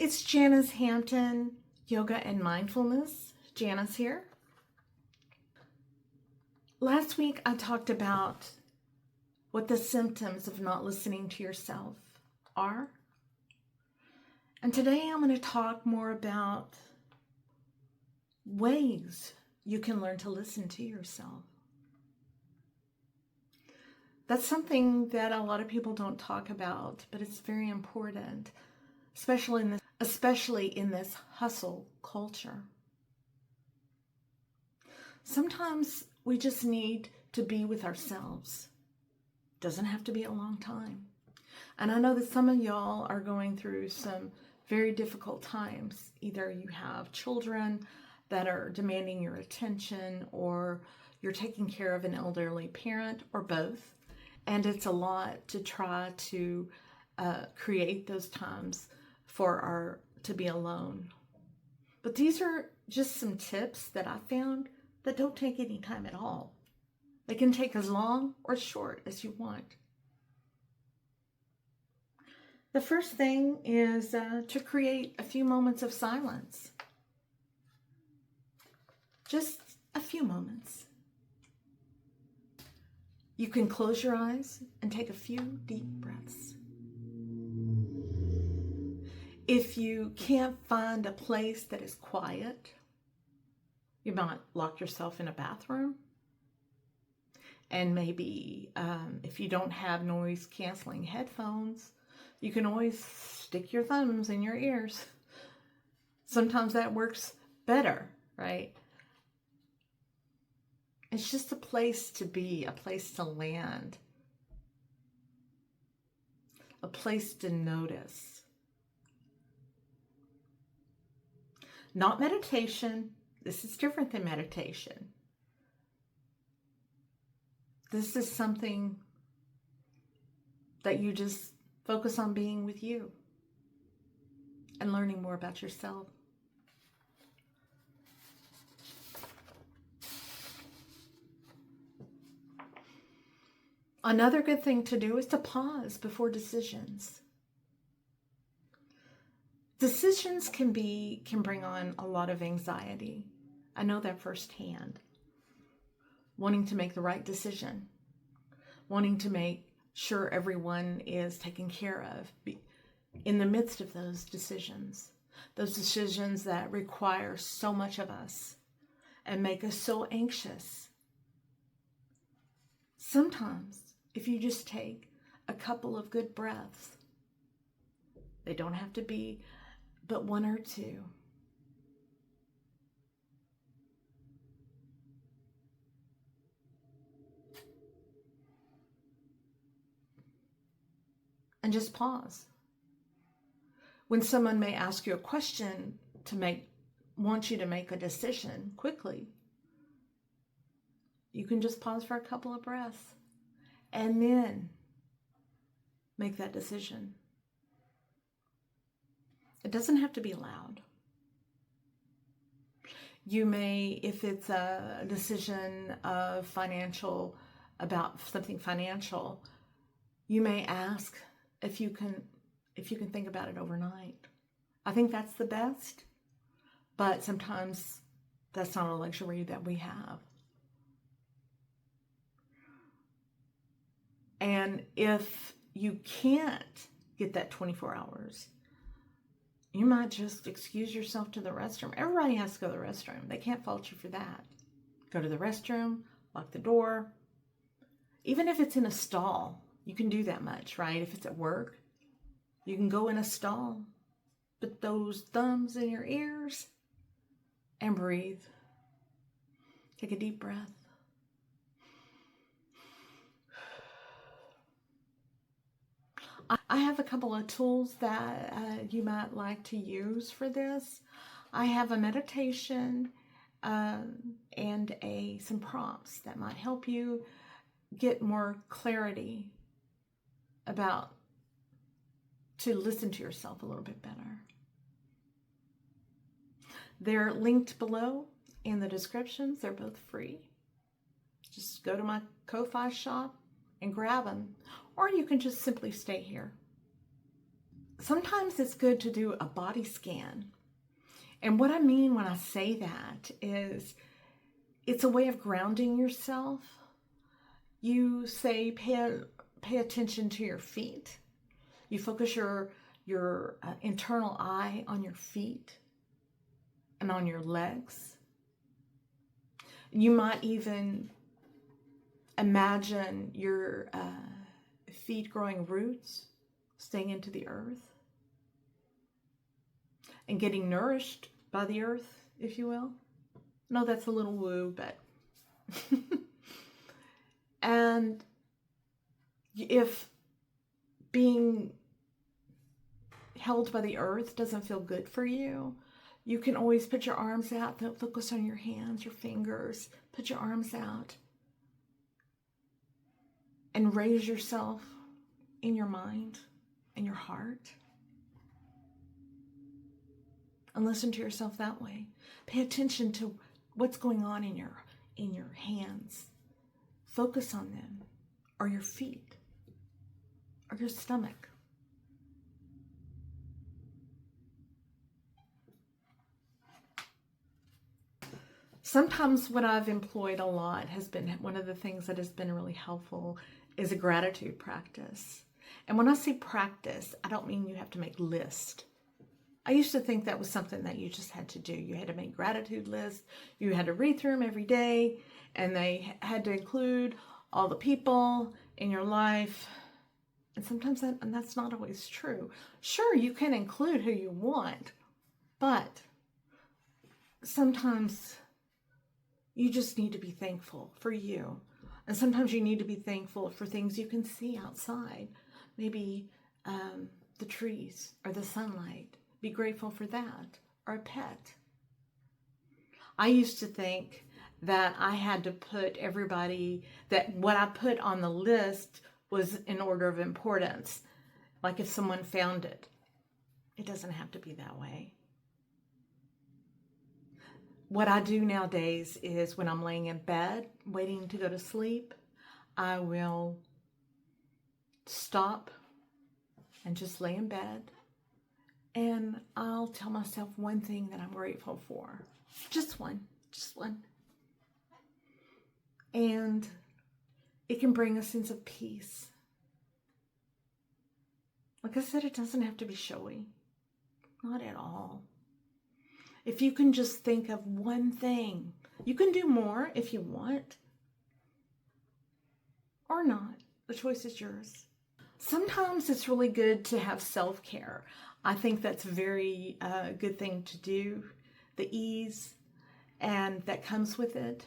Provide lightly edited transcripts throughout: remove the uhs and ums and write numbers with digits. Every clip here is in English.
It's Janice Hampton, Yoga and Mindfulness. Janice here. Last week I talked about what the symptoms of not listening to yourself are. And today I'm going to talk more about ways you can learn to listen to yourself. That's something that a lot of people don't talk about, but it's very important, especially in this hustle culture. Sometimes we just need to be with ourselves. Doesn't have to be a long time. And I know that some of y'all are going through some very difficult times. Either you have children that are demanding your attention, or you're taking care of an elderly parent, or both. And it's a lot to try to create those times to be alone. But these are just some tips that I found that don't take any time at all. They can take as long or short as you want. The first thing is to create a few moments of silence. Just a few moments. You can close your eyes and take a few deep breaths. If you can't find a place that is quiet, you might lock yourself in a bathroom. And maybe if you don't have noise-canceling headphones, you can always stick your thumbs in your ears. Sometimes that works better, right? It's just a place to be, a place to land, a place to notice. Not meditation. This is different than meditation. This is something that you just focus on being with you and learning more about yourself. Another good thing to do is to pause before decisions. Decisions can bring on a lot of anxiety. I know that firsthand. Wanting to make the right decision, wanting to make sure everyone is taken care of in the midst of those decisions that require so much of us and make us so anxious. Sometimes, if you just take a couple of good breaths, they don't have to be but one or two. And just pause. When someone may ask you a question want you to make a decision quickly, you can just pause for a couple of breaths and then make that decision. It doesn't have to be loud. You may, if it's a decision about something financial, you may ask if you can think about it overnight. I think that's the best, but sometimes that's not a luxury that we have. And if you can't get that 24 hours, you might just excuse yourself to the restroom. Everybody has to go to the restroom. They can't fault you for that. Go to the restroom, lock the door. Even if it's in a stall, you can do that much, right? If it's at work, you can go in a stall, put those thumbs in your ears, and breathe. Take a deep breath. I have a couple of tools that you might like to use for this. I have a meditation and some prompts that might help you get more clarity to listen to yourself a little bit better. They're linked below in the descriptions. They're both free. Just go to my Ko-Fi shop and grab them. Or you can just simply stay here. sometimes it's good to do a body scan. And what I mean when I say that is it's a way of grounding yourself. You say, pay attention to your feet. You focus your internal eye on your feet and on your legs. You might even imagine your feet growing roots, staying into the earth, and getting nourished by the earth, if you will. No, that's a little woo, but and if being held by the earth doesn't feel good for you, you can always put your arms out, focus on your hands, your fingers, put your arms out and raise yourself in your mind and your heart. And listen to yourself that way. Pay attention to what's going on in your hands. Focus on them, or your feet, or your stomach. Sometimes what I've employed a lot has been one of the things that has been really helpful is a gratitude practice. And when I say practice, I don't mean you have to make lists. I used to think that was something that you just had to do. You had to make gratitude lists. You had to read through them every day, and they had to include all the people in your life. And sometimes that's not always true. Sure, you can include who you want, but sometimes you just need to be thankful for you. And sometimes you need to be thankful for things you can see outside. Maybe the trees or the sunlight. Be grateful for that, or a pet. I used to think that I had to put that what I put on the list was in order of importance. Like if someone found it. It doesn't have to be that way. What I do nowadays is when I'm laying in bed, waiting to go to sleep, I will stop and just lay in bed. And I'll tell myself one thing that I'm grateful for. Just one. And it can bring a sense of peace. Like I said, it doesn't have to be showy. Not at all. If you can just think of one thing, you can do more if you want. Or not. The choice is yours. Sometimes it's really good to have self-care. I think that's a very good thing to do. The ease and that comes with it.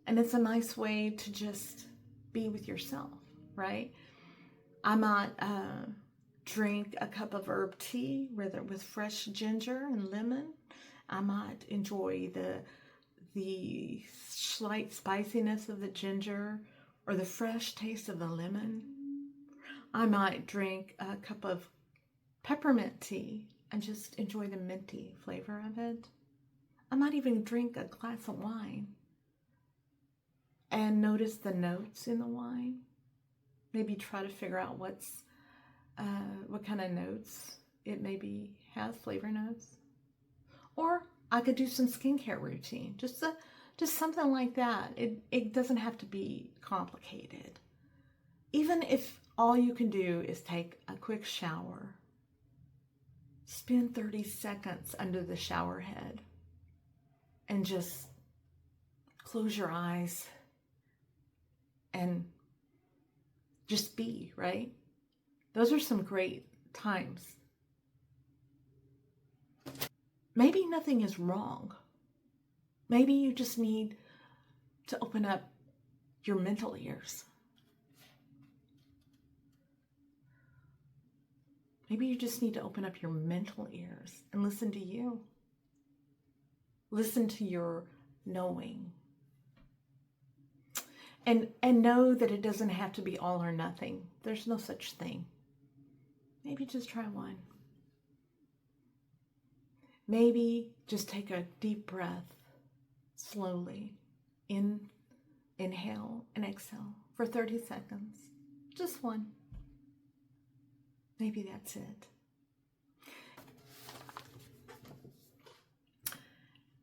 And it's a nice way to just be with yourself, right? I might drink a cup of herb tea, whether with fresh ginger and lemon. I might enjoy the slight spiciness of the ginger or the fresh taste of the lemon. I might drink a cup of peppermint tea and just enjoy the minty flavor of it. I might even drink a glass of wine and notice the notes in the wine. Maybe try to figure out what kind of notes it maybe has, flavor notes. Or I could do some skincare routine, just something like that. It doesn't have to be complicated. Even if all you can do is take a quick shower, spend 30 seconds under the shower head and just close your eyes and just be, right? Those are some great times. Maybe nothing is wrong. Maybe you just need to open up your mental ears. Maybe you just need to open up your mental ears and listen to you. Listen to your knowing. And know that it doesn't have to be all or nothing. There's no such thing. Maybe just try one. Maybe just take a deep breath slowly. Inhale and exhale for 30 seconds. Just one. Maybe that's it.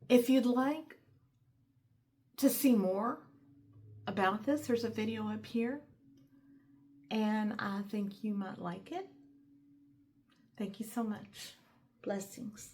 If you'd like to see more about this, there's a video up here, and I think you might like it. Thank you so much. Blessings.